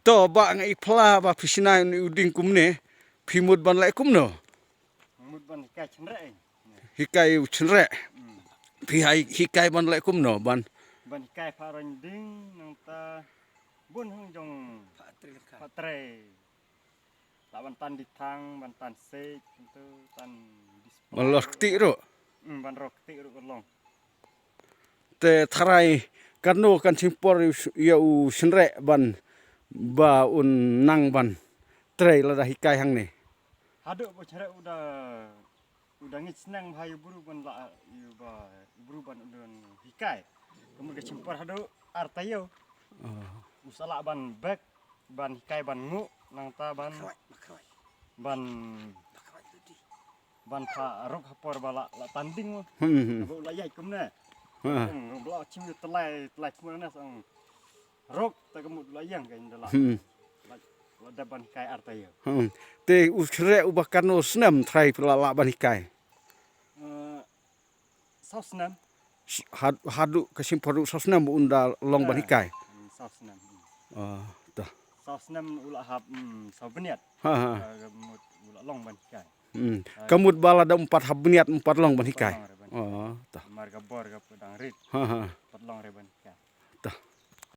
to ba ngai pla ba pisina ni uding kumne phimut ban lai kumno mut ban hikai chenre hikai uchre phi hai hikai ban lai kumno ban hikai pharon ding nang ta bun hung jong patre la ban tan di thang ban tan se tu tan ban lor ti ro ban rok ti ro long te tharai kanu kan simpor ya u shenre ban ba un nang ban trei la da hikai hang ne hadu bo chere udah ngit senang hayu buru ban la yu ba buru ban udon hikai kemudian simpor hadu artayo usala ban bek ban hikai ban ngu nang ta ban pha rok hapor bala la tanding mo bo la yai kumne bla chim telai kumna sang rok ta kemud la yang kain dala la da ban hikai artayo te usre ubakano snam trai pla la ban hikai sausnam hadu kasimpor sosnam unda long ban hikai sausnam ta sausnam ula hab sabeniat mut ula long ban hikai kamut bala da 4 habniat 4 long ban hikai marga bor ga pedang rit 4 long reban